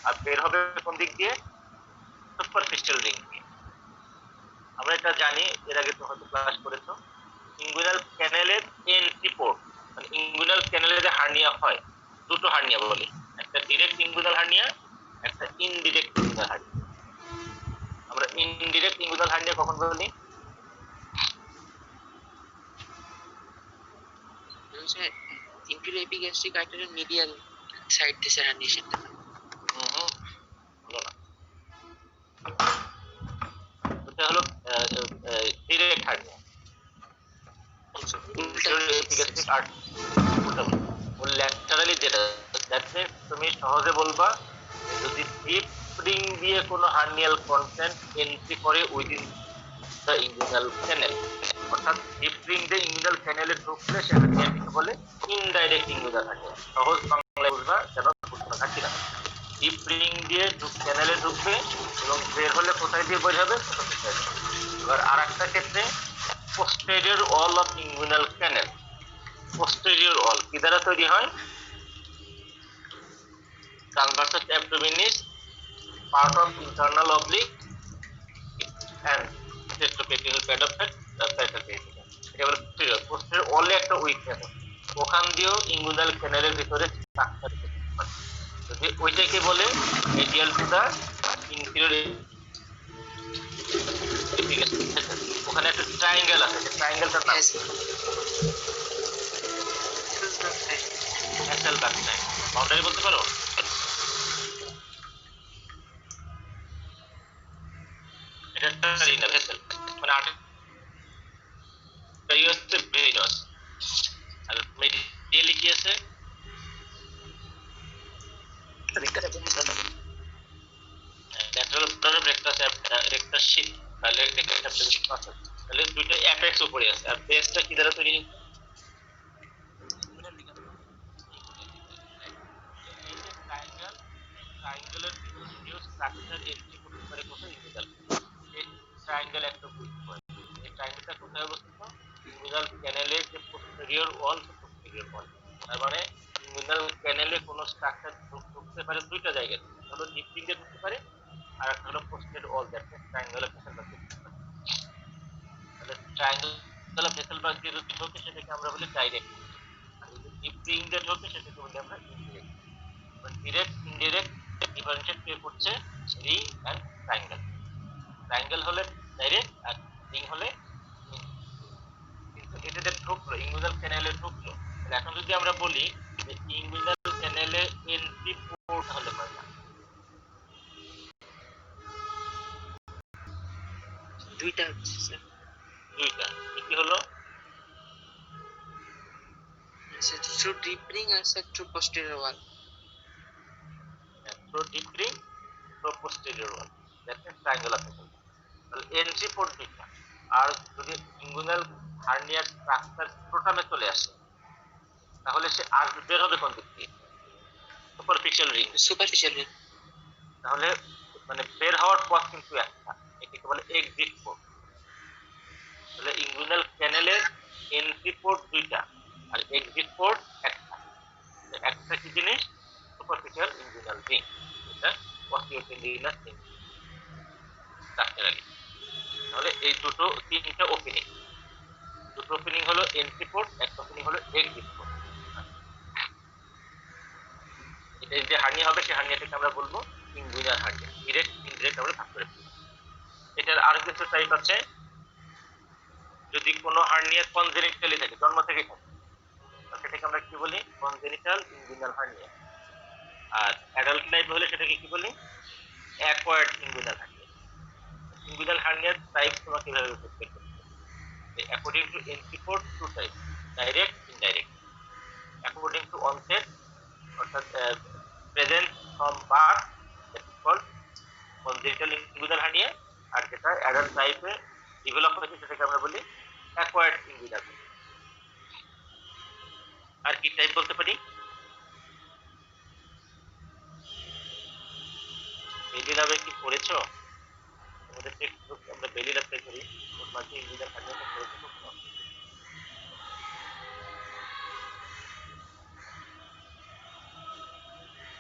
আর বের হবে কোন দিক দিয়ে? সুপারফিশিয়াল রিং দিয়ে। আমরা এটা জানি, এর আগে তো হয়তো ক্লাস করেছো, ইনগুইনাল ক্যানেলের এন্ট্রি পোর্ট, মানে ইনগুইনাল ক্যানেলে যে হার্নিয়া হয়, দুটো হার্নিয়া বলি, একটা ডিরেক্ট ইনগুইনাল হার্নিয়া, একটা ইনডিরেক্ট ইনগুইনাল হার্নিয়া। আমরা ইনডিরেক্ট ইনগুইনাল হার্নিয়া কখন বলি? ইনফিরিয়র এপিগ্যাস্ট্রিক আর্টারির মিডিয়াল সাইড দিকে হার্নিয়েশনটা। হলো না, এটা হলো ডিরেক্ট হার্নিয়া। ল্যাটারালি যেটা, দ্যাট মিন্স তুমি সহজে বলবা যদি ডিপ রিং দিয়ে কোনো হার্নিয়াল কন্টেন্ট এন্ট্রি করে উইদিন দ্য ইনগুইনাল ক্যানেল, অর্থাৎ ডিপ রিং দিয়ে ইনগুইনাল ক্যানেলে ঢুকলে সে হার্নিয়াটিকে বলে ইনডাইরেক্ট ইনগুইনাল হার্নিয়া। সহজ বাংলায় বুঝবা যেন বুঝতে ঘাটতি না। ডিপ রিং দিয়ে ক্যানেলে ঢুকবে এবং বের হলে কোথায় দিয়ে বের হবে? এবার আর একটা ক্ষেত্রে posterior wall of inguinal canal, posterior wall কি দ্বারা তৈরি হয়? transversus abdominis, part of internal oblique and retroperineal pad of the pericardium। এটা বলে posterior, posterior wall এ একটা উইকনেস আছে, ওখান দিয়েও ইনগুইনাল ক্যানেলের ভিতরে স্ট্রাকচার হয়। যদি ওইটাকে বলে medial to the inferior epigastric vessel। ওখানে একটা ট্রায়াঙ্গেল আছে, ট্রায়াঙ্গেলটার নাম অ্যাক্সেল ডাক্ট নাই, বাউন্ডারি বলতে পারো? এটা একটা ভেসেল, মানে আর্টারিয়াস ভেনাস, আর মেডিয়ালি কি আছে? ল্যাটারাল প্লানার রেক্টাস শিপ, তাহলে তাহলে দুইটা অ্যাপেক্স উপরে আছে, আর বেসটা কি দ্বারা তৈরি? ট্রায়াঙ্গেলের ভিতর দিয়েও স্ট্রাকচার এন্ট্রি করতে পারে কোথায়? ইনগুইনাল। এই ট্রায়াঙ্গেল একটা বুঝতে পারে, এই ট্রায়াঙ্গেলটা কোথায় অবস্থিত? ইনগুইনাল ক্যানেলের যে পোস্টেরিয়র ওয়াল, পোস্টেরিয়র ওয়াল, তার মানে ইনগুইনাল ক্যানেলে কোনো স্ট্রাকচার ঢুকতে পারে দুইটা জায়গায়, হলো ডিপ রিংয়ে ঢুকতে পারে, আর একটা হলো posterior wall, that means triangular vessel বা ঢুকতে পারে। তাহলে ট্রায়াঙ্গুলার ভেসেল বা দিয়ে যদি ঢোকে সেটাকে আমরা বলি ডাইরেক্ট, আর যদি ডিপ রিংয়ে ঢোকে সেটাকে বলি আমরা ইনডিরেক্ট। ডিরেক্ট ইনডিরেক্ট ডিফারেন্সিয়েট কে করছে? Ring and triangle. ট্রায়াঙ্গেল হলে ডাইরেক্ট আর রিং হলে, কিন্তু এটাতে ঢুকলো ইনগুইনাল ক্যানেলে ঢুকলো, তাহলে এখন যদি আমরা বলি যে ইনগুইনাল ক্যানেলে এন্ট্রি পোর্ট হলে কয়টা? দুইটা হচ্ছে স্যার। দুইটা। কি হলো? থ্রু ডিপ রিং আর sir through posterior wall. Through deep ring, through posterior wall, that means triangular vessel. তাহলে এন্ট্রি পোর্ট দুইটা। আর যদি ইনগুইনাল হার্নিয়ার স্ট্রাকচার স্ক্রোটামে চলে আসে, তাহলে সে আর বের হবে কোন দিক দিয়ে? Superficial ring. Superficial ring. তাহলে মানে বের হওয়ার পথ কিন্তু একটা, এটাকে বলে এক্সিট পোর্ট। তাহলে ইনগুইনাল ক্যানেলের এন্ট্রি পোর্ট দুইটা আর এক্সিট পোর্ট একটা। একটা কি জিনিস? সুপারফিশিয়াল ইনগুইনাল রিং, এটা অস্টিওটেন্ডিনাস রিং স্ট্রাকচারালি। তাহলে এই দুটো তিনটা ওপেনিং, দুটো ওপেনিং হলো এন্ট্রি পোর্ট, একটা ওপেনিং হলো এক্সিট পোর্ট। এটা যে হার্নিয়া হবে সেই হার্নিয়াটাকে আমরা বলবো ইনগুইনাল হার্নিয়া। ডিরেক্ট ইনডিরেক্ট আমরা ভাগ করে ফেলবো। এটার আরো কিছু টাইপ আছে। যদি কোনো হার্নিয়া কনজেনিটালি থাকে, জন্ম থেকেই থাকে, সেটাকে আমরা কি বলি? Congenital inguinal hernia. আর অ্যাডাল্ট লাইফ হলে সেটাকে কি বলি? Acquired inguinal hernia. ইনগুইনাল হার্নিয়ার টাইপ তোমাকে কিভাবে বের করতে হবে? According to entry port two type, direct, indirect. According to onset, অর্থাৎ present from birth, that is called congenital inguinal hernia. আর যেটা অ্যাডাল্ট লাইফে ডেভেলপ হয়েছে সেটাকে আমরা বলি অ্যাকোয়ার্ড ইনগুইনাল হার্নিয়া। আর কি টাইপ বলতে পারি? বেলি লাভে কি পড়েছো? আমাদের টেক্সট বুক আমরা বেলি লাভে করি, ওর মাঝে ইংরেজি হার্নিয়াটা পড়েছো কখনো?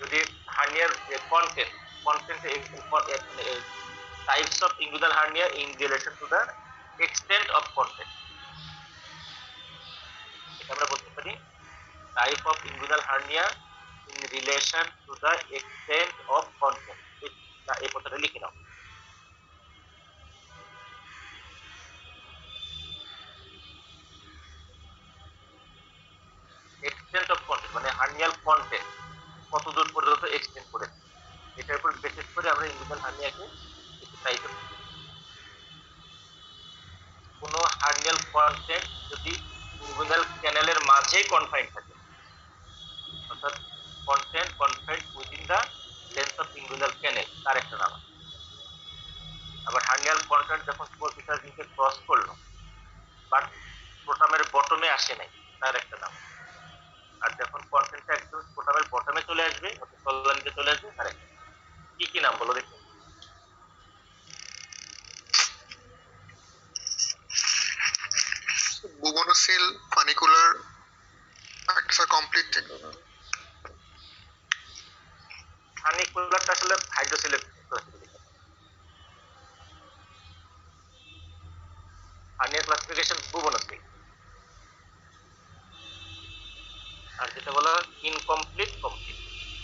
যদি হার্নিয়ার যে content types of inguinal hernia in relation to the extent of content, এটা আমরা বলতে পারি type of inguinal hernia in relation to the extent of content. এই কথাটা লিখে নাও। এক্সটেন্ট অফ কন্টেন্ট মানে হার্নিয়াল কন্টেন্ট কত দূর পর্যন্ত এক্সটেন্ড করে, এটার উপর বেসিস করে আমরা ইনগুইনাল হার্নিয়াকে কিছু টাইপে কোনো হার্নিয়াল কন্টেন্ট যদি ইনগুইনাল ক্যানেলের মাঝেই কনফাইন্ড থাকে, অর্থাৎ content confined within the length of inguinal canal, তার একটা নাম। আবার হার্নিয়াল কন্টেন্ট যখন সুপারফিশিয়াল রিংকে ক্রস করলো বাট স্ক্রোটামের বটমে আসে নাই, তার একটা নাম। আর যখন কন্টেন্টটা একদম স্ক্রোটামের বটমে চলে আসবে অর্থাৎ তলানিতে চলে আসবে, তার একটা। কি কি নাম বলো দেখি? বুবোনোসিল, ফানিকুলার, একটা কমপ্লিট। ফানিকুলারটা আসলে হাইড্রোসিলের হার্নিয়ার ক্লাসিফিকেশন বুবোনোসিল। আর যেটা বলা ইনকমপ্লিট কমপ্লিট,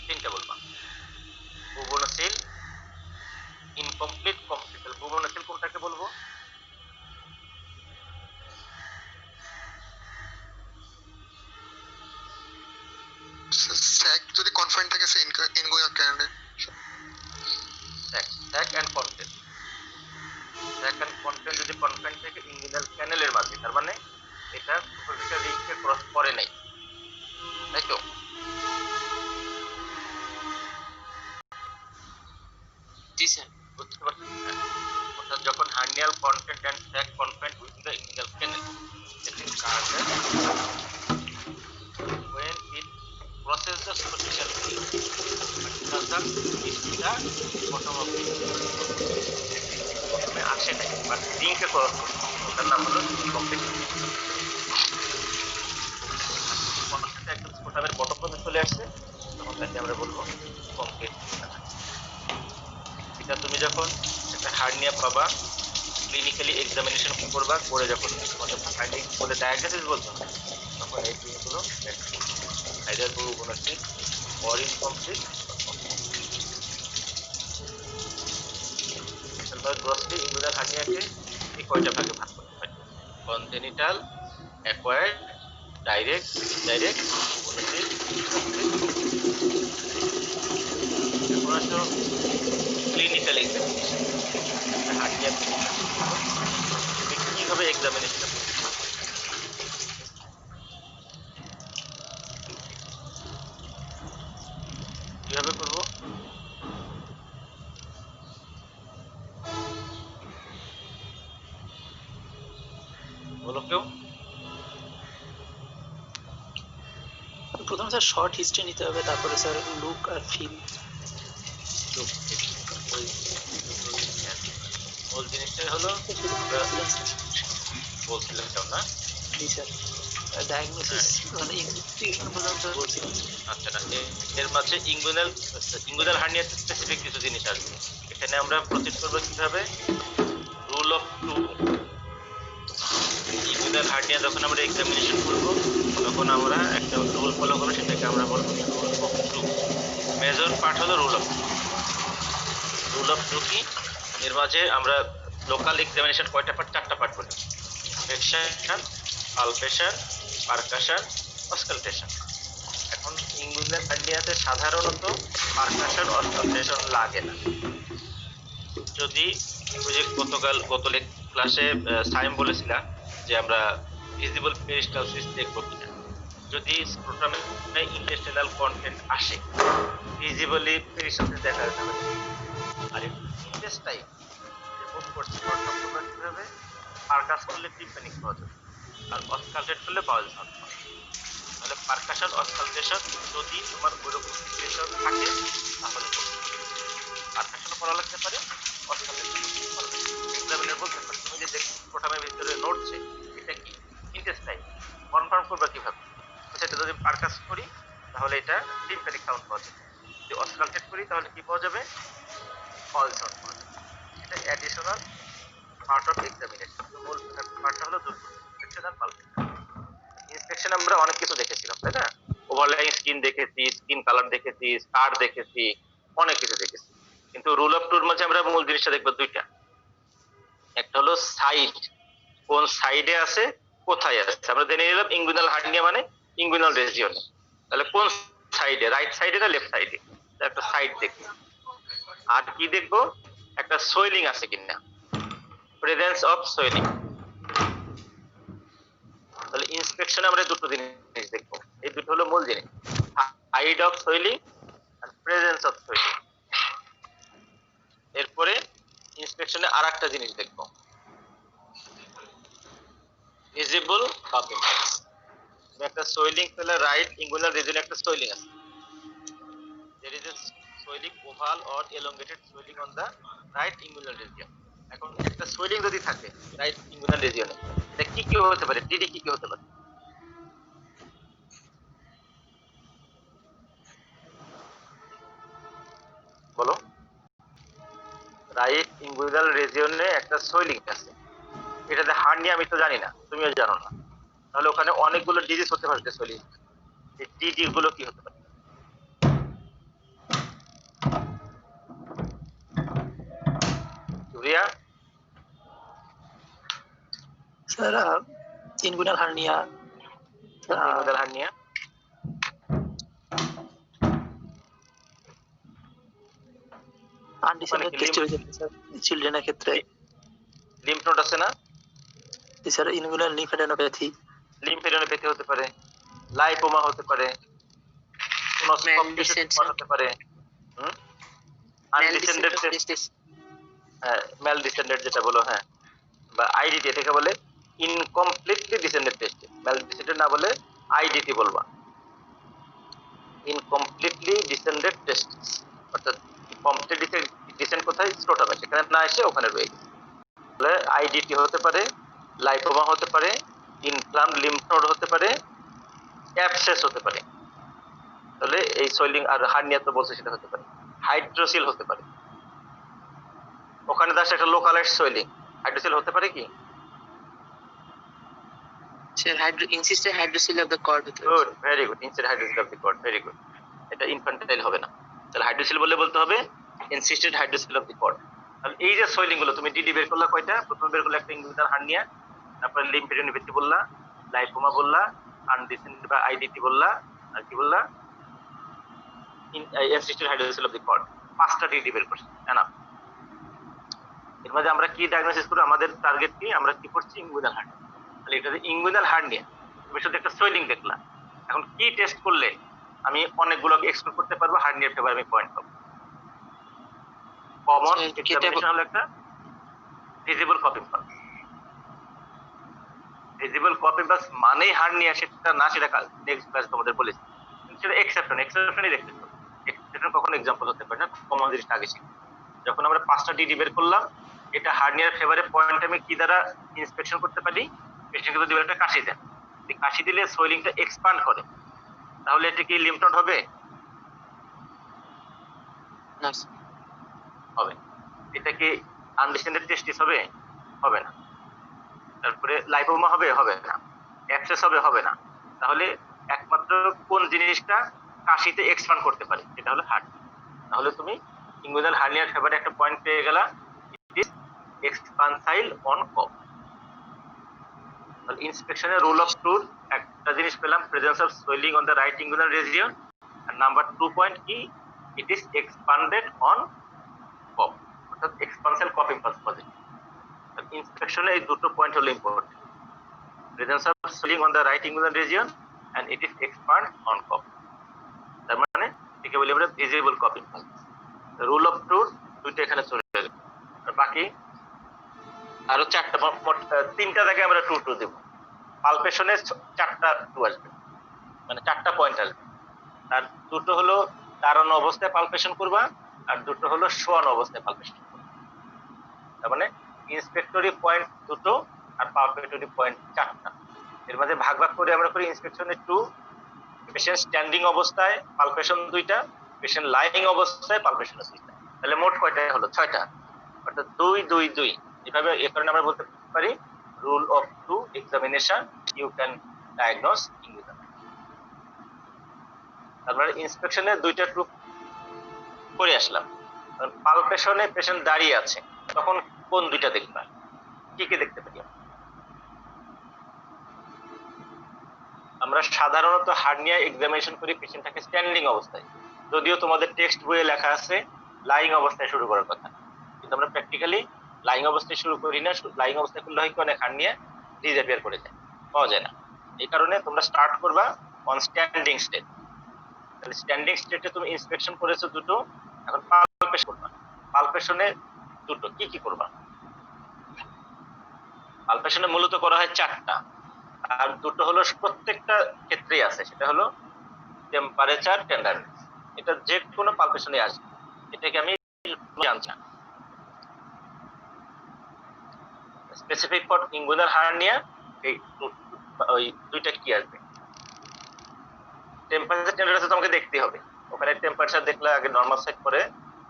তিনটা বলবা। বুবোনোসিল, ইনকমপ্লিট, কমপ্লিট। বুবোনোসিল কোনটাকে বলবো? স্যাক যদি কনফাইন থাকে সে ইনগুইনাল ক্যানেলে। Sac and content, sac and content যদি কনফাইন থাকে ইনগুইনাল ক্যানেলের মাঝে, তার মানে এটা সুপারফিশিয়াল রিংকে ক্রস করে নাই, তাই তো? জি স্যার। বুঝতে পারছেন? অর্থাৎ যখন hernial content and sac confined within the inguinal canal, it is carded when it crosses the superficial ring but does not reach the bottom of the প্রথমে আসে নাই বাট রিংকে ক্রস করছে, ওটার নাম হলো ইনকমপ্লিট। কন্টেন্ট একদম স্ক্রোটামের বটম পর্যন্ত চলে আসছে, তখন তাকে আমরা বলবো কমপ্লিট। এটা তুমি যখন একটা হার্নিয়া পাবা, ক্লিনিক্যালি এক্সামিনেশন করবা, করে যখন তোমাদের ফাইন্ডিং বলে ডায়াগনোসিস বলছো, তখন এই জিনিসগুলো either bubonocele or incomplete. Grossly inguinal হার্নিয়াকে এই কয়টা ভাগে ভাগ করতে পারি? Congenital, acquired, direct, indirect, bubonocele, এখন আসো ক্লিনিক্যাল এক্সামিনেশন। হার্নিয়া কিভাবে এক্সামিনেশন কিভাবে করব? বলো কেউ। প্রথমে স্যার শর্ট হিস্ট্রি নিতে হবে, তারপরে স্যার লুক আর ফিল। মূল জিনিসটাই হলো বলছিলাম না? জি স্যার, ডায়াগনোসিস মানে ইনভেস্টিগেশন পর্যন্ত বলছিলাম। আচ্ছা না, এর মাঝে ইনগুইনাল হার্নিয়া স্পেসিফিক কিছু জিনিস আসবে। এখানে আমরা প্রসিড করব কিভাবে? Rule of two. Inguinal hernia যখন আমরা এক্সামিনেশন করব তখন আমরা একটা রুল ফলো করব, সেটাকে আমরা বলবো rule of two. Major part হলো rule of two. Rule of two কি? এর মাঝে আমরা লোকাল এক্সামিনেশন কয়টা পার্ট? 4টা পার্ট বলি। Infection, palpation, percussion, auscultation. এখন ইনগুইনাল হার্নিয়াতে সাধারণত পারকাশন, অস্কালটেশন লাগে না। যদি ওই যে গত ক্লাসে সাইম বলেছিলা যে আমরা ভিজিবল পেরিস্টালসিস দেখব কিনা, যদি স্ক্রোটামে ইন্টেস্টিনাল কন্টেন্ট আসে ভিজিবলি পেরিস্টালসিস দেখা যাবে। আর ইন্টেস্টাইন রিমুভ করছি কিভাবে? পারকাস করলে টিম্পানিক পাওয়া যাবে, আর অস্কালটেট করলে পাওয়া যাবে। তাহলে পারকাশন, অস্কালটেশন যদি তোমার ওইরকম সিচুয়েশন থাকে তাহলে পারকাশন করা লাগতে পারে, অস্কালটেশন এক্সামিনার বলতে পারে তুমি যে প্রোটামের ভিতরে নড়ছে এটা কি ইন্টেস্টাইন, কনফার্ম করবা কিভাবে? সেটা যদি পারকাস করি তাহলে এটা টিম্পানিক সাউন্ড পাওয়া যাবে। যদি অসকালটেট করি তাহলে কি পাওয়া যাবে? ফলস আউট পাওয়া যাবে। এটা অ্যাডিশনাল পার্ট অফ এক্সামিনেশন। মূল পার্টটা হলো দুটো, ইনস্পেকশন আর পালপেশন। ইনস্পেকশন আমরা অনেক কিছু দেখেছিলাম, তাই না? ওভারলাইং স্কিন দেখেছি, স্কিন কালার দেখেছি, স্কার দেখেছি, অনেক কিছু দেখেছি। কিন্তু রুল অফ টুর মাঝে আমরা মূল জিনিসটা দেখবো দুইটা। একটা হলো সাইড, কোন সাইডে আছে, কোথায় আছে। আমরা জেনে নিলাম ইনগুইনাল হার্নিয়া মানে ইনগুইনাল রিজিয়নে। তাহলে কোন সাইডে, রাইট সাইডে না লেফট সাইডে, একটা সাইড দেখবো। আর কি দেখবো? একটা সোয়েলিং আছে কিনা, প্রেজেন্স অফ সোয়েলিং। তাহলে ইন্সপেকশনে আমরা দুটো জিনিস দেখবো, এই দুটো হলো মূল জিনিস, সাইড অফ সোয়েলিং আর প্রেজেন্স অফ সোয়েলিং। এরপরে ইন্সপেকশনে আর একটা জিনিস দেখবো, ভিজিবল কাপিং। একটা সোয়েলিং পেলে রাইট ইনগুইনাল রিজিয়নে একটা সোয়েলিং আছে। there is a swelling oval or elongated swelling on the right inguinal region. এখন একটা সোয়েলিং যদি থাকে রাইট ইনগুইনাল রিজিয়নে, এটা কি কি হতে পারে? ডিডি কি কি হতে পারে? বলো। রাইট ইনগুইনাল রিজিয়নে একটা সোয়েলিং আছে, এটাতে হার্নিয়া আমি তো জানি না, তুমিও জানো না, তাহলে ওখানে অনেকগুলো ডিজিজ হতে পারে সোয়েলিং। এই ডিজি গুলো কি হতে পারে? Riya, sir inguinal hernia, inguinal hernia, undescended test হয়ে যাবে স্যার চিলড্রেনের ক্ষেত্রে। লিম্ফ নোড আছে না? স্যার ইনগুইনাল লিম্ফোডেনোপ্যাথি, লিম্ফেডিনোপ্যাথি হতে পারে, লাইপোমা হতে পারে, হতে পারে, আনডিসেন্ডেড ম্যালডিসেন্ডেড যেটা বলো, হ্যাঁ, বা আইডিটি, এটাকে বলে ইনকমপ্লিটলি ডিসেন্ডেড টেস্ট। ম্যালডিসেন্ডেড না বলে আইডিটি বলবা, ইনকমপ্লিটলি ডিসেন্ডেড টেস্ট। অর্থাৎ কমপ্লিট ডিসেন্ড কোথায়? স্ক্রোটামে, সেখানে না এসে ওখানে রয়ে গেছে। তাহলে আইডিটি হতে পারে, লাইপোমা হতে পারে, ইনফ্লামড লিম্ফ নোড হতে পারে, অ্যাবসেস হতে পারে। তাহলে এই সোয়েলিং আর হার্নিয়া তো বলছে সেটা হতে পারে। হাইড্রোসিল হতে পারে, ওখানে দাস একটা লোকালাইজড সোয়েলিং, হাইড্রোসিল হতে পারে কি? Sir, insisted hydrocele of the cord. Good, very good, encysted hydrocele of the cord, very good. এটা ইনফ্যান্টাইল হবে না, তাহলে হাইড্রোসিল বললে বলতে হবে encysted hydrocele of the cord. তাহলে এই যে সোয়েলিং গুলো তুমি ডিডি বের করলা কয়টা? প্রথমে বের করলে একটা ইনগুইনাল হার্নিয়া, তারপরে লিম্ফেডিনোপ্যাথি বললা, লাইপোমা বললা, আনডিসেন্ডেড বা আইডিটি বললা, আর কি বললা? Encysted hydrocele of the cord. পাঁচটা ডিডি বের করছি, এনাফ। এর মাঝে আমরা কি ডায়াগনোসিস করি? আমাদের টার্গেট কি? আমরা কি করছি? Inguinal hernia. তাহলে এটা ইনগুইনাল হার্নিয়া, তুমি শুধু একটা সোয়েলিং দেখলা। এখন কি টেস্ট করলে আমি অনেকগুলো এক্সক্লুড করতে পারবো? হার্নিয়ার ফেভারে আমি পয়েন্ট পাবো। কমন এক্সামিনেশন হলো একটা visible cough impulse. Visible cough impulse মানেই হার্নিয়া সেটা না, সেটা নেক্সট ক্লাস তোমাদের বলেছি। সেটা এক্সেপশনই দেখতে হবে। এক্সেপশন কখনো এক্সাম্পল হতে পারে না, কমন জিনিসটা আগে শিখি। যখন আমরা পাঁচটা ডিডি বের করলাম, এটা হার্নিয়ার ফেভারে পয়েন্ট আমি কি দ্বারা ইন্সপেকশন করতে পারি? পেশেন্টকে যদি একটা কাশি দেন, কাশি দিলে সোয়েলিংটা এক্সপান্ড করে, তাহলে এটা কি লিম্ফ নোড হবে? হবে। এটা কি আনডিসেন্ডেড টেস্টিস হবে? হবে না। তারপরে লাইপোমা হবে? হবে না। অ্যাবসেস হবে? হবে না। তাহলে একমাত্র কোন জিনিসটা কাশিতে এক্সপান্ড করতে পারে? সেটা হলো হার্ট। তাহলে তুমি ইনগুইনাল হার্নিয়ার ফেভারে একটা পয়েন্ট পেয়ে গেলা, ইট ইজ এক্সপানসাইল অন কফ। তাহলে ইন্সপেকশনের রুল অফ টুর একটা জিনিস পেলাম, presence of swelling on the right inguinal region, আর নাম্বার 2 পয়েন্ট কি? It is expanded on cough, অর্থাৎ এক্সপানসাইল কফ ইম্পালস পজিটিভ। ইন্সপেকশনে এই দুটো পয়েন্ট হলো important, presence of swelling on the right inguinal region and it is expand on cough. তার মানে একে বলি আমরা visible cough impulse. Rule of টুর দুইটা এখানে চলে যাবে, আর বাকি আরো চারটা, তিনটা জায়গায় আমরা টু দেব। পালপেশনে চারটা টু আসবে, মানে চারটা পয়েন্ট আসবে। আর দুটো হলো দাঁড়ানো অবস্থায় পালপেশন করবা, আর দুটো হলো শোয়ানো অবস্থায় পালপেশন করবা। তার মানে ইন্সপেক্টরি পয়েন্ট দুটো আর পালপেটরি পয়েন্ট চারটা। এর মাঝে ভাগ ভাগ করে আমরা করি ইন্সপেকশনে 2, পেশেন্ট স্ট্যান্ডিং অবস্থায় পালপেশন 2টা, পেশেন্ট লাইং অবস্থায় পালপেশন সিস্টেম। তাহলে মোট কয়টা হলো? 6টা, অর্থাৎ 2 2 2। এভাবে এ কারণে আমরা বলতে পারি rule of 2 examination you can diagnose inguinal. তারপরে ইন্সপেকশনে 2টা ট্রুপ করে আসলাম। পালপেশনে পেশেন্ট দাঁড়িয়ে আছে, তখন কোন 2টা দেখবা? কি কি দেখতে পারি? আমরা সাধারণত হার্নিয়া এক্সামিনেশন করি পেশেন্টটাকে স্ট্যান্ডিং অবস্থায়, যদিও তোমাদের টেক্সট বইয়ে লেখা আছে লাইং অবস্থায় শুরু করার কথা, কিন্তু আমরা প্র্যাকটিক্যালি লাইং অবস্থায় শুরু করি না। লাইং অবস্থায় করলে হয় কি অনেক হার্নিয়া ডিসঅ্যাপিয়ার করে যায়, পাওয়া যায় না। এই কারণে তোমরা স্টার্ট করবা অন স্ট্যান্ডিং স্টেট। তাহলে স্ট্যান্ডিং স্টেটে তুমি ইন্সপেকশন করেছো 2টো, এখন পালপেশন করবা। পালপেশনে 2টো কি কি করবা? পালপেশনে মূলত করা হয় 4টা, আর 2টো হলো প্রত্যেকটা ক্ষেত্রেই আছে, সেটা হলো টেম্পারেচার, টেন্ডারনেস। এটা যে কোনো পালপেশনে আসবে, এটাকে আমি জানছি না। স্পেসিফিক ফর ইনগুইনাল হার্নিয়া এই ওই 2টা কি আসবে? টেম্পারেচার, টেন্ডারনেস তোমাকে দেখতে হবে। ওখানে টেম্পারেচার দেখলে আগে নরমাল সাইড, পরে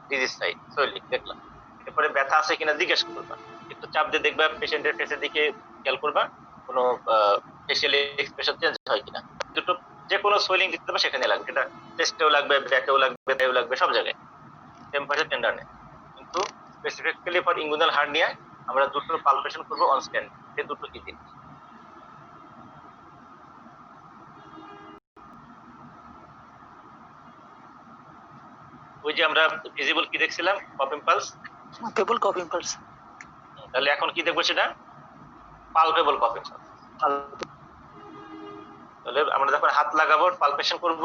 ডিজিজ সাইড সোয়েলিং দেখলাম, এরপরে ব্যথা আছে কিনা জিজ্ঞেস করবা, একটু চাপ দিয়ে দেখবা, পেশেন্টের ফেসের দিকে খেয়াল করবা কোনো ফেশিয়াল এক্সপ্রেশন চেঞ্জ হয় কিনা। দুটো যে কোনো সোয়েলিং দেখতে পাবে সেখানে লাগবে, সেটা চেস্টেও লাগবে, ব্যাকেও লাগবে, দায়েও লাগবে, সব জায়গায় টেম্পারেচার, টেন্ডারনেস। কিন্তু স্পেসিফিক্যালি ফর ইনগুইনাল হার্নিয়া আমরা 2টো পালপেশন করবো অন স্ক্যান। এই 2টো কি জিনিস? ওই যে আমরা ভিজিবল কি দেখছিলাম, পপ ইম্পালস, কেবল কফ ইম্পালস। তাহলে এখন কি দেখবো? সেটা পালপেবল কফ ইম্পালস। তাহলে আমরা যখন হাত লাগাবো, পালপেশন করব,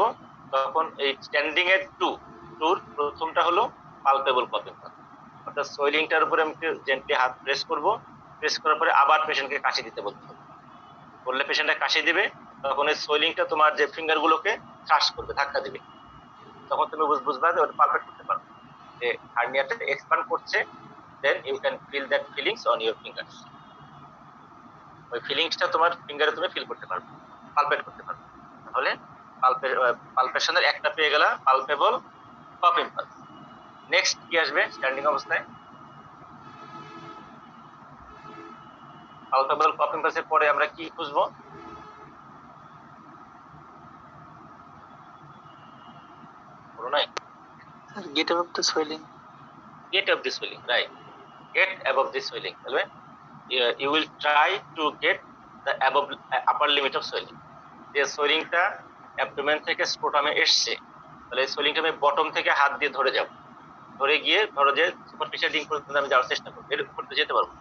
তখন এই স্ট্যান্ডিং এর টুর প্রথমটা হলো পালপেবল কফ ইম্পালস, অর্থাৎ সোয়েলিংটার উপরে আমি জেন্টলি হাত প্রেস করব, প্রেস করার পরে আবার পেশেন্টকে কাশি দিতে বলতে হবে। বললে পেশেন্টটা কাশি দিবে, তখন এই সোয়েলিংটা তোমার যে ফিঙ্গার গুলোকে ক্রাশ করবে, ধাক্কা দিবে, তখন তুমি বুঝবা যে ওটা পালপেট করতে পারবে যে হার্নিয়াটা এক্সপ্যান্ড করছে। Then you can feel that feelings on your fingers. ওই ফিলিংসটা তোমার ফিঙ্গারে তুমি ফিল করতে পারবে, পালপেট করতে পারবে। তাহলে পালপেশনের একটা পেয়ে গেলা, পালপেবল কফ ইম্পালস। নেক্সট কি আসবে স্ট্যান্ডিং অবস্থায়? পালপেবল কফ ইম্পালসের পরে আমরা কি খুঁজবো? বলো নাই, get of the swelling. Get of the swelling, right, get above the swelling. তাহলে you will try to get the above upper limit of swelling। যে সোয়েলিংটা অ্যাবডোমেন থেকে স্ক্রোটামে এসছে, তাহলে এই সোয়েলিংটা আমি বটম থেকে হাত দিয়ে ধরে যাব, ধরে গিয়ে ধরো যে সুপারফিশিয়াল ডিং পর্যন্ত আমি যাওয়ার চেষ্টা করবো, এর উপর তো যেতে পারবো।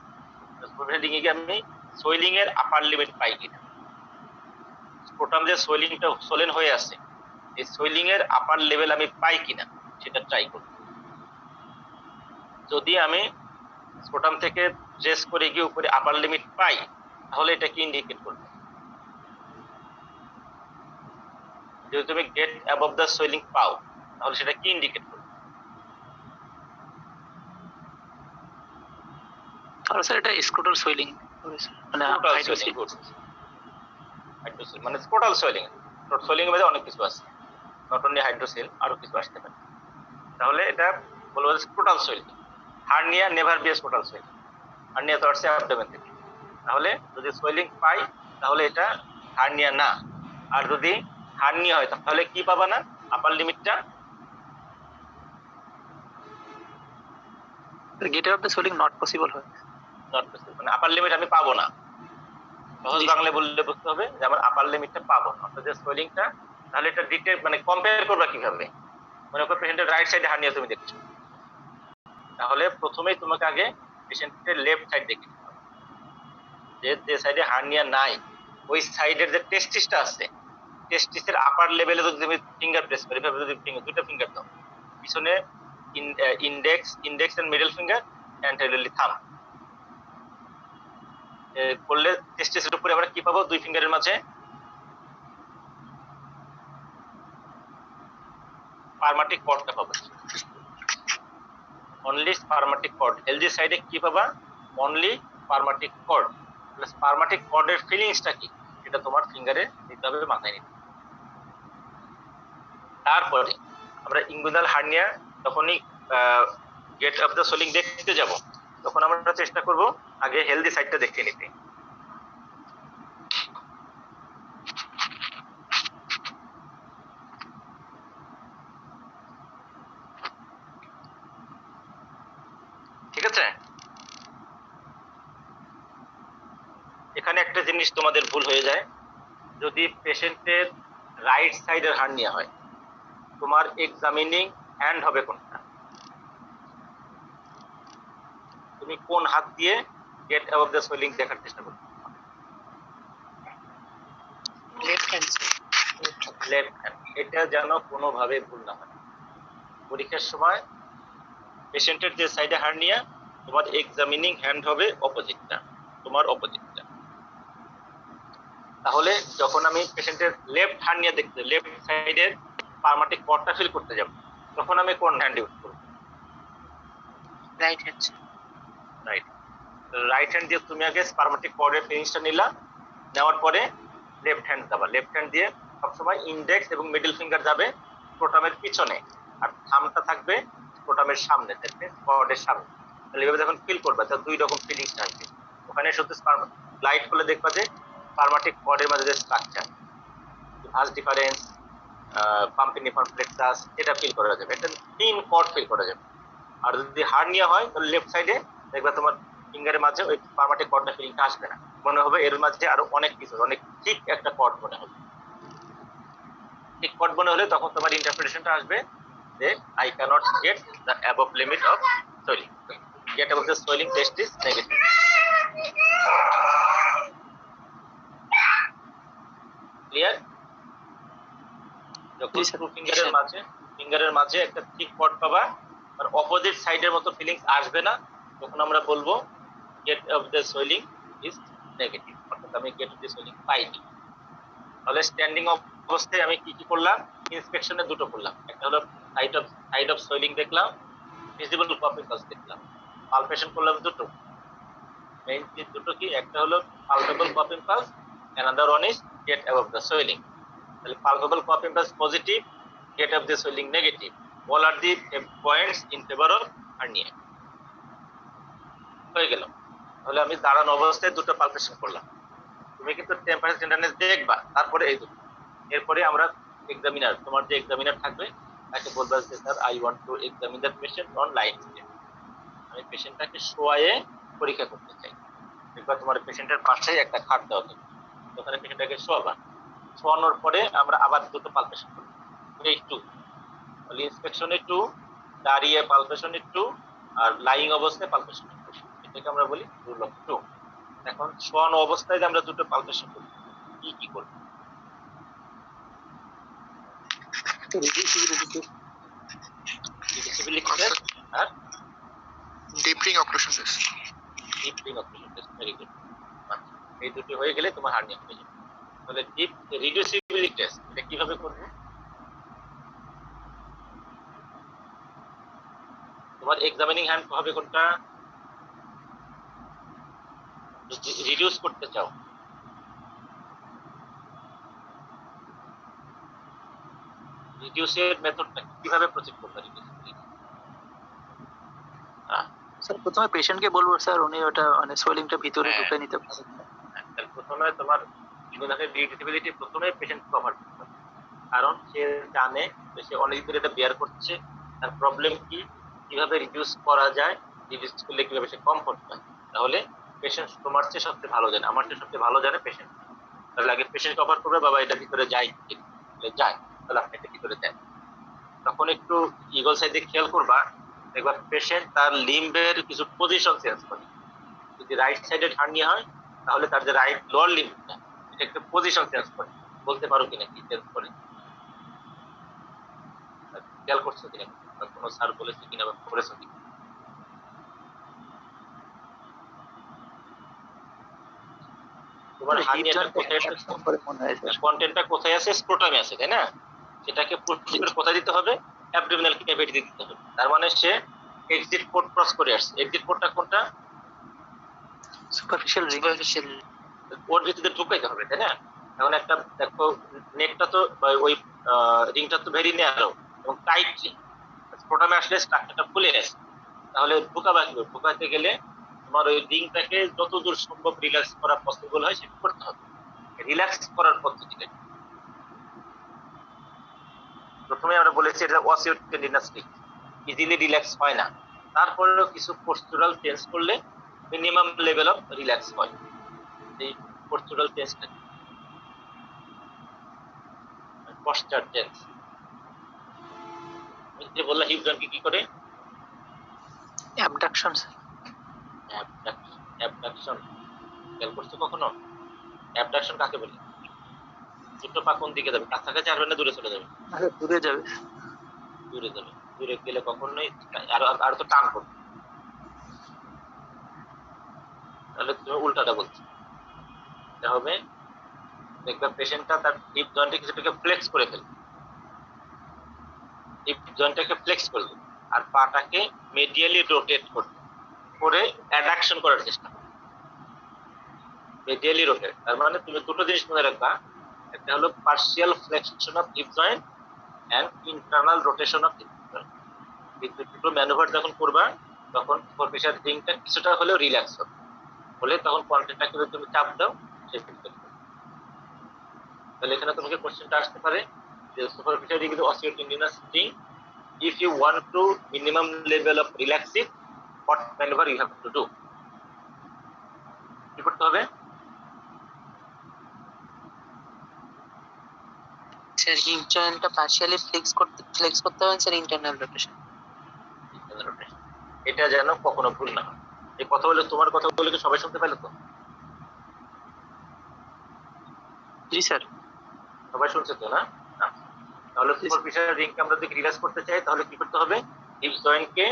সুপারফিশিয়াল ডিঙে গিয়ে আমি সোয়েলিং এর আপার লিমিট পাই কিনা, স্ক্রোটাম যে সোয়েলিংটা সোলেন হয়ে আছে, এই সোয়েলিং এর আপার লেভেল আমি পাই কিনা সেটা ট্রাই করব। যদি আমি স্ক্রোটাম থেকে ট্রেস করে গিয়ে উপরে আপার লিমিট পাই, তাহলে এটা কি ইন্ডিকেট করবে? যদি তুমি গেট অ্যাবভ দ্য সোয়েলিং পাও, তাহলে সেটা কি ইন্ডিকেট করবে? আর স্যার এটা স্ক্রোটাল সোয়েলিং, মানে হাইড্রোসিল, মানে স্ক্রোটাল সোয়েলিং। সোয়েলিং এর মধ্যে অনেক কিছু আছে, নট অনলি হাইড্রোসিল, আরো কিছু আসতে পারে। তাহলে এটা বলবো scrotal swelling. Hernia never be scrotal swelling, hernia তো আসছে অ্যাবডোমেন থেকে। তাহলে যদি সোয়েলিং পাই তাহলে এটা হার্নিয়া না, আর যদি হার্নিয়া হয় তাহলে কি পাবা না? আপার লিমিটটা get of the swelling not possible হয়, নট পসিবল, মানে আপার লিমিট আমি পাবো না। সহজ বাংলায় বললে বুঝতে হবে যে আমার আপার লিমিটটা পাবো না, অর্থাৎ যে সোয়েলিংটা। তাহলে এটা ডিটেক্ট মানে কম্পেয়ার করবা কিভাবে? মনে করো পেশেন্টের রাইট সাইডে হার্নিয়া তুমি দেখছো, তাহলে প্রথমেই তোমাকে আগে পেশেন্টের লেফট সাইড দেখে নিতে হবে, যে সাইডে হার্নিয়া নাই ওই সাইডের যে টেস্টিসটা আছে, টেস্টিসের আপার লেভেলে যদি তুমি ফিঙ্গার প্রেস করি, এভাবে যদি দুটো ফিঙ্গার দাও, পিছনে index and middle finger, anteriorly thumb করলে টেস্টিসের উপরে আমরা কি পাবো? দুই ফিঙ্গারের মাঝে স্পারমাটিক কর্ডটা পাবো, অনলি স্পারমাটিক কর্ড। হেলদি সাইডে কি পাবা? Only spermatic cord. তাহলে স্পারমাটিক কর্ডের ফিলিংসটা কি এটা তোমার ফিঙ্গারে নিতে হবে, মাথায় নিতে হবে। তারপরে আমরা ইনগুইনাল হার্নিয়া যখনই গেট অফ দ্য সোলিং দেখতে যাব, তখন আমরা চেষ্টা করব আগে হেলদি সাইডটা দেখে নিতে। ঠিক আছে, এখানে একটা জিনিস তোমাদের ভুল হয়ে যায়, যদি পেশেন্টের রাইট সাইডের হার্নিয়া হয়, তোমার এক্সামিনিং হ্যান্ড হবে কোনটা? তুমি কোন হাত দিয়ে গেট অ্যাবভ দ্য সোয়েলিং দেখার চেষ্টা করবে? Left hand. Left hand. এটা যেন কোনোভাবে ভুল না হয়। পরীক্ষার সময় পেশেন্টের যে সাইডে হার্নিয়া, তোমার এক্সামিনিং হ্যান্ড হবে অপোজিটটা, তোমার অপোজিটটা। তাহলে যখন আমি পেশেন্টের লেফট হার্নিয়া দেখতে, লেফট সাইডের পারমাটিক কর্ডটা ফিল করতে যাব, তখন আমি কোন হ্যান্ড ইউজ করব? Right hand. Right. Right hand দিয়ে তুমি আগে স্পারমাটিক কর্ডের ফিনিশটা নিলা, নেওয়ার পরে লেফট হ্যান্ড যাবা। লেফট হ্যান্ড দিয়ে সবসময় ইন্ডেক্স এবং মিডল ফিঙ্গার যাবে স্ক্রোটামের পিছনে, আর থামটা থাকবে স্ক্রোটামের সামনে, কর্ডের সামনে। তাহলে এভাবে যখন ফিল করবে, তাহলে দুই রকম ফিলিংস থাকবে। ওখানে শুধু লাইট করলে দেখবা যে স্পারমাটিক কর্ডের মাঝে যে স্ট্রাকচার, ভাস ডিফারেন্স, পাম্পিনিফর্ম প্লেক্সাস, এটা ফিল করা যাবে, এটা তিন কর্ড ফিল করা যাবে। আর যদি হার্নিয়া হয়, তাহলে লেফট সাইডে দেখবা তোমার ফিঙ্গারের মাঝে ওই পারমাটিক কর্ডটা ফিলিংটা আসবে না, মনে হবে এর মাঝে আরো অনেক কিছু, অনেক ঠিক একটা কর্ড মনে হবে। ঠিক কর্ড মনে হলে তখন তোমার ইন্টারপ্রিটেশনটা আসবে যে I can't get the above limit of swelling, get above the swelling test is negative. Clear? যখন ফিঙ্গারের মাঝে একটা ঠিক কর্ড পাবা, আর অপোজিট সাইডের মতো ফিলিংস আসবে না, তখন আমরা বলবো get of the swelling is negative, অর্থাৎ আমি গেট অফ দ্য সোয়েলিং পাইনি। তাহলে স্ট্যান্ডিং অবস্থায় আমি কি কি করলাম? ইন্সপেকশনে দুটো করলাম, একটা হলো সাইড অফ সোয়েলিং দেখলাম, ভিজিবল কপিং পালস দেখলাম। পালপেশন করলাম দুটো, মেইন দুটো কি, একটা হলো পালপেবল কপিং impulse, another one is get above the swelling. তাহলে পালপেবল কপিং impulse positive, get of the swelling negative. All are the points in favour of hernia. হয়ে গেল। তাহলে আমি দাঁড়ানো অবস্থায় দুটো পালপেশন করলাম। তুমি কিন্তু টেম্পারেচার টেন্ডারনেস দেখবা, তারপরে এই দুটো। এরপরে আমরা এক্সামিনার, তোমার যে এক্সামিনার থাকবে তাকে বলবা যে sir I want to examine the patient on line step, আমি পেশেন্টটাকে শোয়ায়ে পরীক্ষা করতে চাই। দেখবা তোমার পেশেন্টের পাশেই একটা খাট দেওয়া থাকবে, ওখানে পেশেন্টটাকে শোয়াবা। শোয়ানোর পরে আমরা আবার দুটো পালপেশন করবো, এই টু। তাহলে ইন্সপেকশনে টু, দাঁড়িয়ে পালপেশনে টু, আর লাইং অবস্থায় পালপেশনে টু। এটাকে আমরা বলি রুল অফ টু। এখন শোয়ানো অবস্থায় যে আমরা দুটো পালপেশন করি, কি কি করব? আর deep ring occlusion test. Deep ring occlusion test, very good. এই দুটো হয়ে গেলে তোমার হার্নিয়া হয়ে যাবে। তাহলে ডিপ রিডিউসিবিলিটি টেস্ট এটা কিভাবে করব? তোমার এক্সামিনিং হ্যান্ড হবে কোনটা? যদি রিডিউস করতে চাও, রিডিউসের মেথডটা কিভাবে প্রসিড করবে? স্যার প্রথমে পেশেন্টকে বলবো স্যার উনি ওটা মানে সোয়েলিংটা ভিতরে হ্যাঁ। ঢুকে নিতে পারেন। প্রথমে তোমার রিডিউসিবিলিটি প্রথমে পেশেন্ট কভার করতে হবে, কারণ সে জানে যে সে অনেক দিন এটা বেয়ার করছে, তার প্রবলেম কি, কিভাবে রিডিউস করা যায়, রিডিউস করলে কিভাবে সে কমফোর্ট পায়। তাহলে পেশেন্ট তোমার চেয়ে সবচেয়ে ভালো জানে, আমার চেয়ে সবচেয়ে ভালো জানে পেশেন্ট। তাহলে আগে পেশেন্ট কভার করবে, বাবা এটা ভিতরে যায়, যায়, তাহলে আপনি এটা ভিতরে দেন। তখন একটু ইগল সাইডে খেয়াল করবা, দেখবা পেশেন্ট তার লিম্বের কিছু পজিশন চেঞ্জ করে। যদি রাইট সাইডে হার্নিয়া হয়, তাহলে তার যে রাইট লোয়ার লিম্বটা এটা একটু পজিশন চেঞ্জ করে। বলতে পারো কিনা কি চেঞ্জ করে? খেয়াল করছো কিনা, বা কোনো স্যার বলেছে কিনা বা করেছো কিনা? তোমার হার্নিয়াটা কোথায়, কন্টেন্টটা কোথায় আছে? স্ক্রোটামে আছে, তাই না? সেটাকে প্রসিডিউর কোথায় দিতে হবে? অ্যাবডোমিনাল ক্যাভিটিতে দিতে হবে। তার মানে সে এক্সিট পোর্ট ক্রস করে আসছে। এক্সিট পোর্টটা কোনটা? Superficial ring. ওর ভিতরে ঢুকাইতে হবে, তাই না? এখন একটা দেখো, নেকটা তো ওই রিংটা তো ভেরি ন্যারো, এবং টাইটলি স্ক্রোটামে আসলে স্ট্রাকচারটা ফুলে আসে, তাহলে ঢুকাবা কি করে? ঢুকাতে গেলে তোমার ওই রিংটাকে যতদূর সম্ভব রিল্যাক্স করা পসিবল হয় সেটা করতে হবে। রিল্যাক্স করার পদ্ধতিটা প্রথমে আমরা বলেছি এটা অসিওট টেন্ডিনাস রিং, ইজিলি রিল্যাক্স হয় না, তারপরেও কিছু পস্তুরাল চেঞ্জ করলে মিনিমাম লেভেল অফ রিল্যাক্স হয়। এই পস্তুরাল চেঞ্জটা পশ্চার চেঞ্জ, যে বললা হিপ জয়েন্টকে কি করে? Abduction sir. অ্যাবডাকশন খেয়াল করছো কখনো? অ্যাবডাকশন কাকে বলে? দুটো পা কোন দিকে যাবে? কাছাকাছি আসবে না দূরে চলে যাবে? দূরে যাবে। দূরে যাবে। দূরে গেলে কখনোই আর তো টান করবে, তাহলে তুমি উল্টাটা বলছো। এটা হবে, দেখবে পেশেন্টটা তার হিপ জয়েন্টে কিছুটাকে ফ্লেক্স করে ফেলবে, হিপ জয়েন্টটাকে ফ্লেক্স করবে আর পাটাকে মেডিয়ালি রোটেট করবে, করে অ্যাডাকশন করার চেষ্টা করবে। মেডিয়ালি রোটেট তার মানে তুমি দুটো জিনিস মনে রাখবা, একটা হলো partial flexion of hip joint and internal rotation of hip joint. এই দুটো ম্যানুভার যখন করবা তখন সুপারফিশিয়াল রিংটা কিছুটা হলেও রিল্যাক্স হবে, বলে তখন কন্টেন্টটাকে যদি তুমি চাপ দাও সে ফিল করবে। তাহলে এখানে তোমাকে কোশ্চেনটা আসতে পারে যে superficial ring is osteotendinous ring, if you want to minimum level of relaxing, what maneuver you have to do? কি করতে হবে? স্যার হিপ জয়েন্টটা পার্শিয়ালি ফ্লেক্স করতে হবে স্যার, ইন্টারনাল রোটেশন। এটা যেন কখনো ভুল না হয়। এই কথা বলে তোমার কথা বলে কি সবাই শুনতে পেলো তো? জি স্যার। সবাই শুনছে তো না? না। তাহলে সুপারফিশিয়াল রিংকে আমরা যদি রিল্যাক্স করতে চাই তাহলে কি করতে হবে? হিপ জয়েন্টকে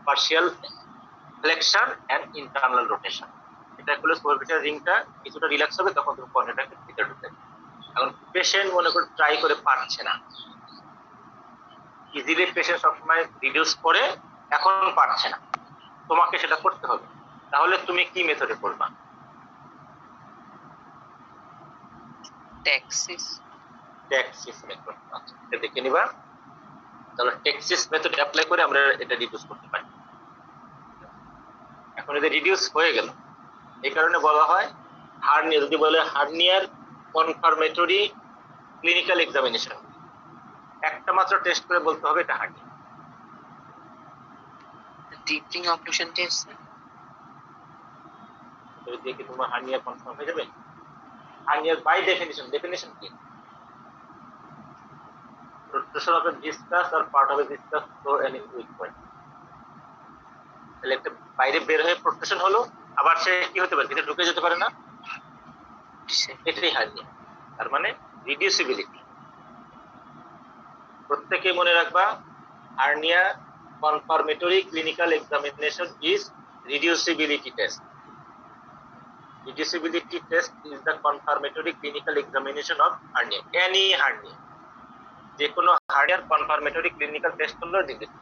partial flexion and internal rotation, এটা করলে সুপারফিশিয়াল রিংটা কিছুটা রিল্যাক্স হবে, তখন তুমি কর্নেটাকে ভিতরে ঢুকতে। এখন পেশেন্ট মনে করে ট্রাই করে পারছে না, ইজিলি পেশেন্ট সবসময় রিডিউস করে, এখন পারছে না, তোমাকে সেটা করতে হবে। তাহলে তুমি কি মেথডে করবা? ট্যাক্সিস। Taxis method. আচ্ছা, এটা দেখে নিবা। তাহলে ট্যাক্সিস মেথড অ্যাপ্লাই করে আমরা এটা রিডিউস করতে পারি। এখন এটা রিডিউস হয়ে গেল, এই কারণে বলা হয় হার্নিয়া, যদি বলে হার্নিয়ার কনফার্মেটরি ক্লিনিক্যাল এক্সামিনেশন, একটা মাত্র টেস্ট করে বলতে হবে এটা hernia. Deep ring occlusion test. যদি দিয়ে কি তোমার হার্নিয়া কনফার্ম হয়ে যাবে? হার্নিয়ার বাই ডেফিনিশন কি? protrusion of a discus or part of a discus through any weak point। তাহলে একটা বাইরে বের হয়ে প্রোট্রুশন হলো, আবার সে কি হতে পারে? ভিতরে ঢুকে যেতে পারে না? এটাই হার্নিয়া। তার মানে রিডিউসিবিলিটি। প্রত্যেকে মনে রাখবা, hernia confirmatory clinical examination is reducibility test. Reducibility test is the confirmatory clinical examination of hernia, any hernia। যে কোনো হার্নিয়ার কনফার্মেটরি ক্লিনিক্যাল টেস্ট হলো রিডিউস,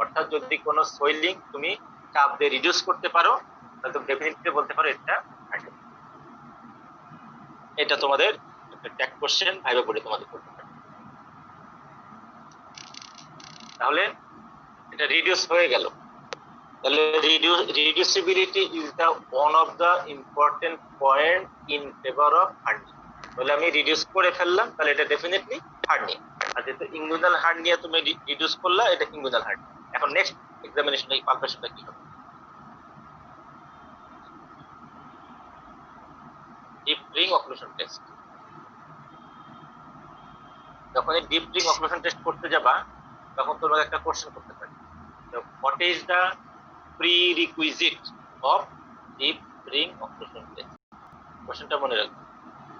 অর্থাৎ যদি কোনো সোয়েলিং তুমি চাপ দিয়ে রিডিউস করতে পারো তাহলে তুমি ডেফিনেটলি বলতে পারো এটা হার্নিয়া। এটা তোমাদের একটা ট্যাগ কোশ্চেন ভাইবা পড়ে তোমাদের করতে পারে। তাহলে এটা রিডিউস হয়ে গেল। তাহলে reducibility is the one of the important point in favor of hernia। তাহলে আমি রিডিউস করে ফেললাম, তাহলে এটা ডেফিনেটলি হার্নিয়া। আর যেহেতু ইনগুইনাল হার্নিয়া তুমি রিডিউস করলা, এটা ইনগুইনাল হার্নিয়া। এখন নেক্সট এক্সামিনেশন এই পালপেশনটা কি হবে? Deep ring occlusion test. যখন এই ডিপ রিং অক্লুশন টেস্ট করতে যাবা তখন তোমাকে একটা কোশ্চেন করতে পারে, what is the prerequisite of deep ring occlusion test। কোশ্চেনটা মনে রাখবে,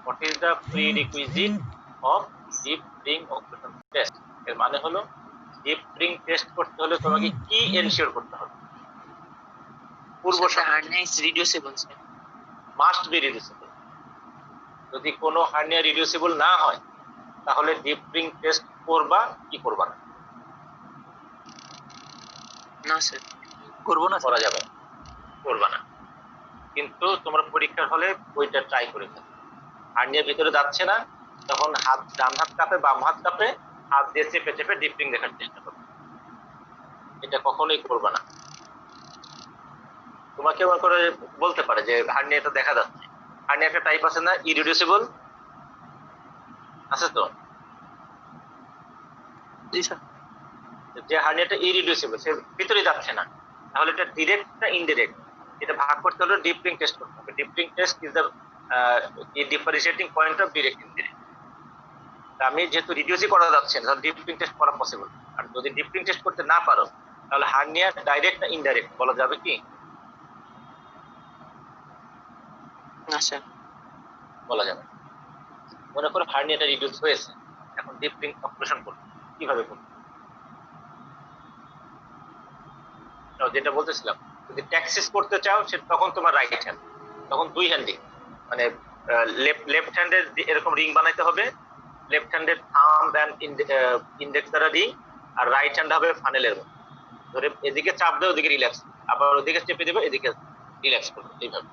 what is the prerequisite of deep ring occlusion test। এর মানে হলো ডিপ রিং টেস্ট করতে হলে তোমাকে কি এনশিওর করতে হবে? পূর্ব hernia is reducible sir. Must be reducible. যদি কোনো হার্নিয়া রিডিউসিবল না হয় তাহলে ডিপ রিং টেস্ট করবা কি করবা না? না স্যার, করবো না করা যাবে, করবা না। কিন্তু তোমরা পরীক্ষার হলে ওইটা ট্রাই করে ফেলো। হার্নিয়া ভিতরে যাচ্ছে না, তখন হাত, ডান হাত কাঁপে বাম হাত কাঁপে, হাত দিয়ে চেপে চেপে ডিপ রিং দেখার চেষ্টা করবে, এটা কখনোই করবে না। তোমাকে মনে করে বলতে পারে যে হার্নিয়াটা দেখা যাচ্ছে, হার্নিয়া একটা টাইপ আছে না, ইরিডিউসিবল আছে তো, জি স্যার। যে হার্নিয়াটা ইরিডিউসিবল সে ভিতরে যাচ্ছে না, তাহলে এটা ডিরেক্ট না ইনডিরেক্ট, এটা ভাগ করতে হলে ডিপ রিং টেস্ট করতে হবে। Deep ring test is the differentiating point of direct indirect. আমি যেহেতু রিডিউসই করা যাচ্ছে না, তাহলে ডিপ রিং টেস্ট করা পসিবল। আর যদি ডিপ রিং টেস্ট করতে না পারো, তাহলে হার্নিয়া ডাইরেক্ট না ইনডাইরেক্ট বলা যাবে কি? না স্যার। বলা যাবে না। মনে করো হার্নিয়াটা রিডিউস হয়েছে, এখন ডিপ রিং অপারেশন করবে, কিভাবে করবে? যেটা বলতেছিলাম, যদি ট্যাক্সিস করতে চাও সে তখন তোমার রাইট হ্যান্ড, তখন দুই হ্যান্ডই, মানে লেফট হ্যান্ডের এরকম রিং বানাইতে হবে, লেফট হ্যান্ডের থাম্ব এন্ড ইন্ডেক্স দ্বারা রিং, আর রাইট হ্যান্ড হবে ফানেলের মতো, ধরে এদিকে চাপ দেবে ওদিকে রিল্যাক্স, আবার ওদিকে চেপে দেবে এদিকে রিল্যাক্স করবে, এইভাবে।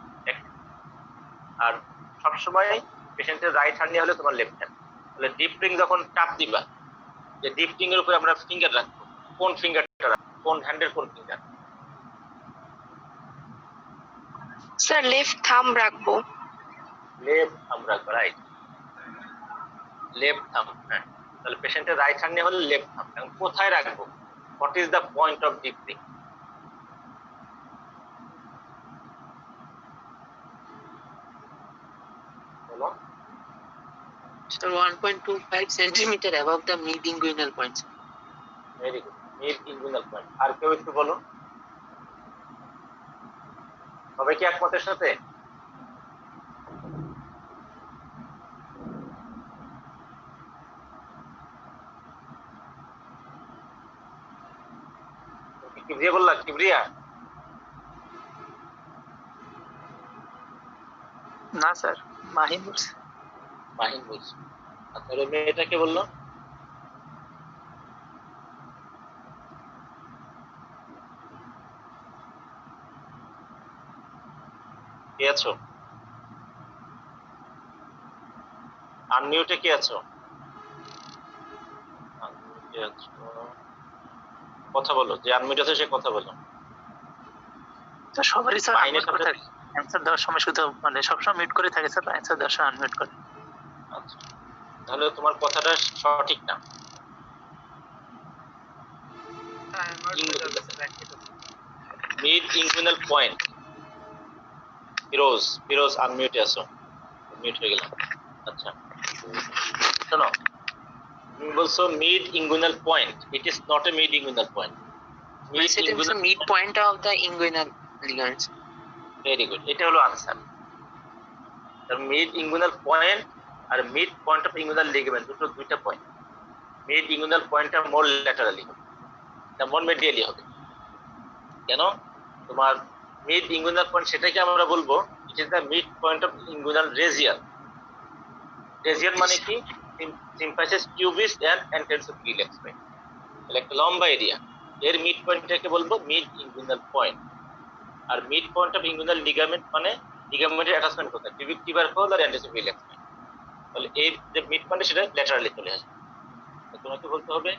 আর সবসময় পেশেন্টের রাইট হ্যান্ড হলে তোমার লেফট হ্যান্ড, তাহলে ডিপ রিং যখন চাপ দিবা, যে ডিপ রিং এর উপরে আমরা ফিঙ্গার রাখবো, কোন ফিঙ্গারটা রাখবো, কোন হ্যান্ডের কোন ফিঙ্গার? স্যার লেফট থাম্ব রাখবো। লেফট থাম্ব রাখবো, রাইট, লেফট থাম্ব। হ্যাঁ, তাহলে পেশেন্টের রাইট হ্যান্ড হলে লেফট থাম্ব। এখন কোথায় রাখবো? What is the point of deep ring? বলো। Sir, 1.25 centimeter above the mid-inguinal point. Very good, mid inguinal point. আর কেউ একটু বলো, সবাই কি একমতের সাথে? কিবরিয়া বললা, কিবরিয়া? না স্যার, মাহিন বলছে। মাহিন বলছে। আচ্ছা, ওই মেয়েটাকে বললো? কে আছো? আনমিউটে কে আছো? Unmute আছো? কথা বলো, যে আনমিউট আছে সে কথা বলো। স্যার সবারই স্যার মাহিনের আনমিউট করে সাথে- থাকে, অ্যান্সার দেওয়ার সময় শুধু মানে সবসময় মিউট করে থাকে স্যার, অ্যান্সার দেওয়ার সময় আনমিউট করে। আচ্ছা, তাহলে তোমার কথাটা সঠিক না। Mid inguinal point. Firoz, Firoz আনমিউটে আছো, মিউট হয়ে গেলাম। আচ্ছা, শোনো, তুমি বলছো mid inguinal point, it is not a mid inguinal point. I said it's the midpoint of the inguinal ligaments. Very good, এটা হলো আনসার। মিড ইনগুইনাল পয়েন্ট আর mid point of inguinal ligament দুইটা পয়েন্ট। মিড ইনগুইনাল পয়েন্টটা more laterally হবে, না মোর মেডিয়ালি হবে। কেন? তোমার মিড ইনগুইনাল পয়েন্ট সেটাকে আমরা বলবো it is the mid point of inguinal region. Region মানে কি? Symphysis pubis and anterior relax point, তাহলে একটা লম্বা এরিয়া, এর মিড পয়েন্টটাকে বলবো মিড ইনগুইনাল পয়েন্ট। আর mid point of inguinal ligament মানে লিগামেন্টের অ্যাটাচমেন্ট কোথায়, টিউবিক টিউবারকুল আর অ্যান্টেরিয়র রিল্যাক্স পয়েন্ট, তাহলে এই যে মিড পয়েন্ট সেটা ল্যাটারালি চলে আসবে। তোমাকে বলতে হবে